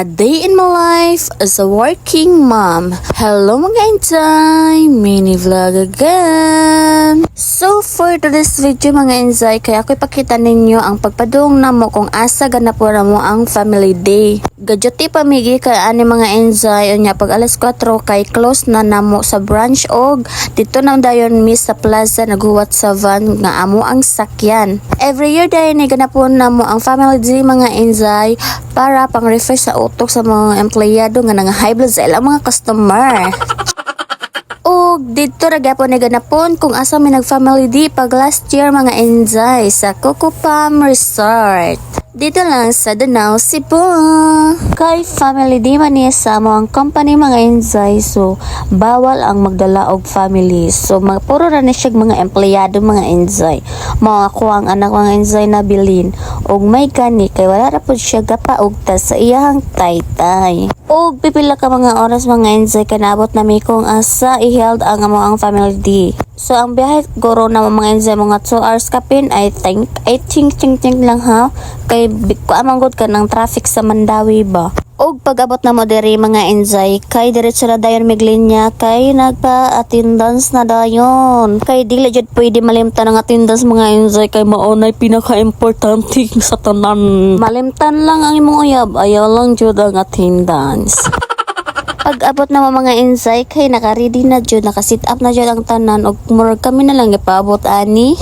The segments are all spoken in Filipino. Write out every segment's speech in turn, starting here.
A day in my life as a working mom. Hello mga inzay, mini vlog again. So for today's video mga inzay, kaya ako ipakita ninyo ang pagpadung namo kung asa ganapon mo ang family day. Gadyoti pamigi kay ani mga inzay, unya pag alas 4 kay close na namo sa branch og dito na dayon mi sa plaza naguwat sa van nga amo ang sakyan. Every year dayon ni ganapon namo ang family day mga inzay para pang-refresh sa utok sa mga empleyado nga nang-high blood sa ilang mga customer. O dito ra gyapon ni ganapon kung asa mi nag-family day pag last year mga inzay sa Cocopam Resort. Dito lang sa Danao, Cebu. Kay family day man niya sa mo ang company mga inzay, so bawal ang magdala og family. So puro ra ni siya mga empleyado mga inzay. Mga ko ang anak mga inzay na bilin og may gani kay wala ra pud siya gapaugta sa iyang taytay. Og pipila ka mga oras mga inzay kanabot na mi kung asa i-held ang amo ang family day. So ang biyahe guro na mga inzay mga 2 hours kapin I think lang ha kay kuamangod ka ng traffic sa Mandawi ba. Og pag-abot na mo diri mga inzay kay diretso na dayon miglinya kay nagpa-attendance na dayon. Kay dili jud pwede malimtan ang attendance mga inzay kay mao nay pinaka-importante sa tanan. Malimtan lang ang imong uyab, ayaw lang jud ang attendance. Pag-abot na mga inzay kay naka-ready na jud, naka-sit up na jud ang tanan og murag kami na lang ipaabot ani.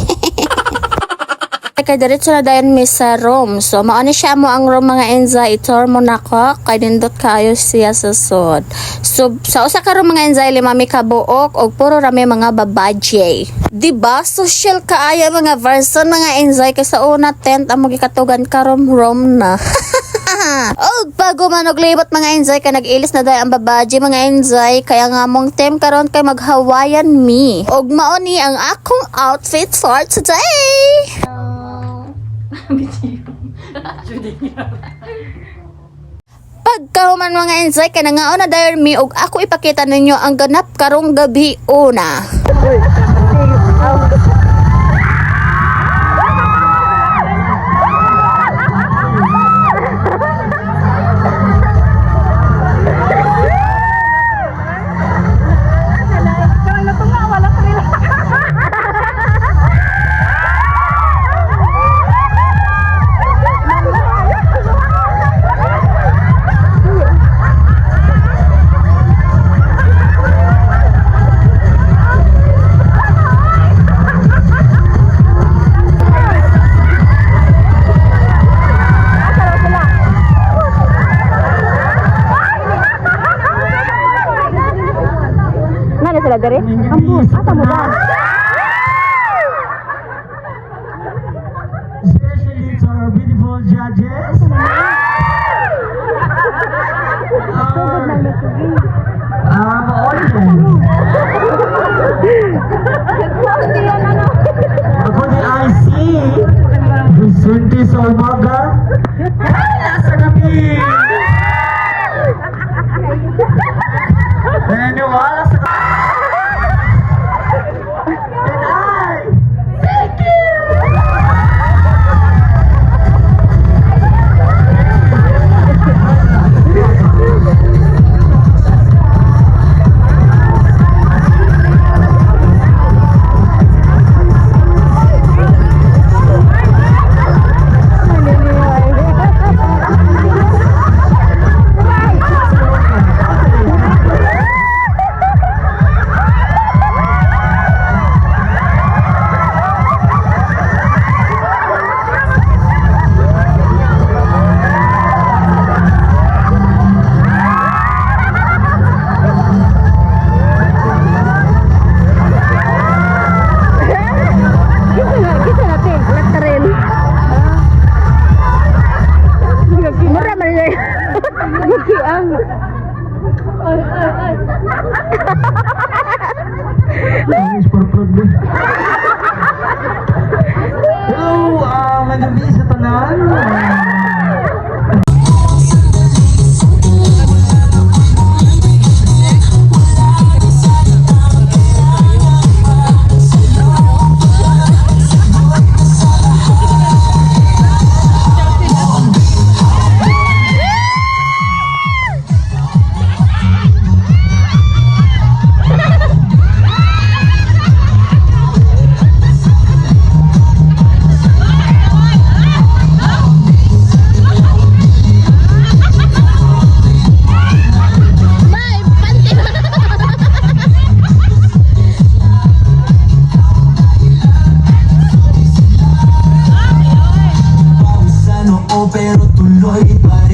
Kay diretso na dayon mi sa room. So mao ni siya mo ang room mga inzay, itor mo nako kay dindot kayo siya sa sud. So sa usa ka room mga inzay lima mi ka buok og puro rami mga babaje. Diba social kaaya mga version mga inzay kay sa una tent amo gikatugan karon room na. Og bago man og libot mga inzay kay nag-ilis na dayon ang babaje mga inzay kaya nga mong team karon kay mag Hawaiian me. Og mao ni ang akong outfit for today. Pagkahuman mga inzay kay nangaon na dayon mi og ako ipakita ninyo ang ganap karong gabi una.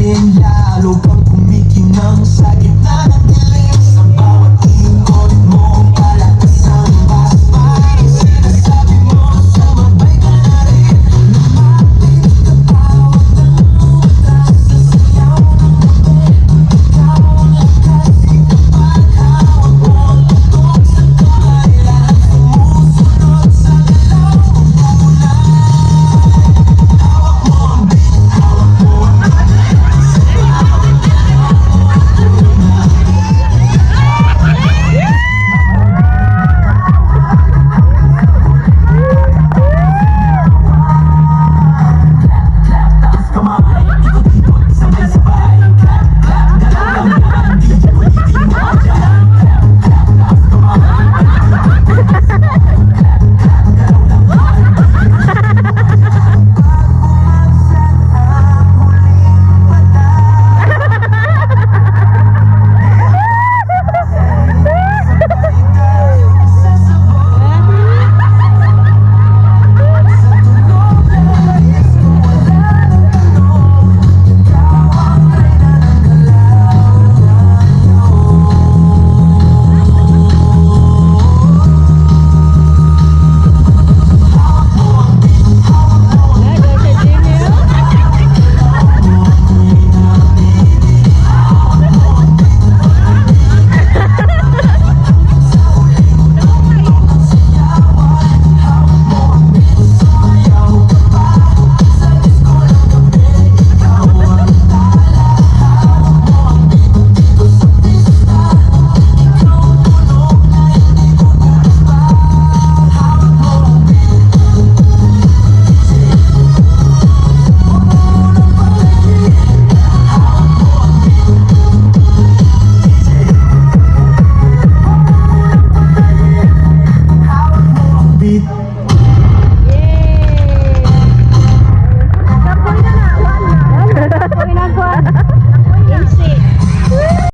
rin lalo pang kumikinang sa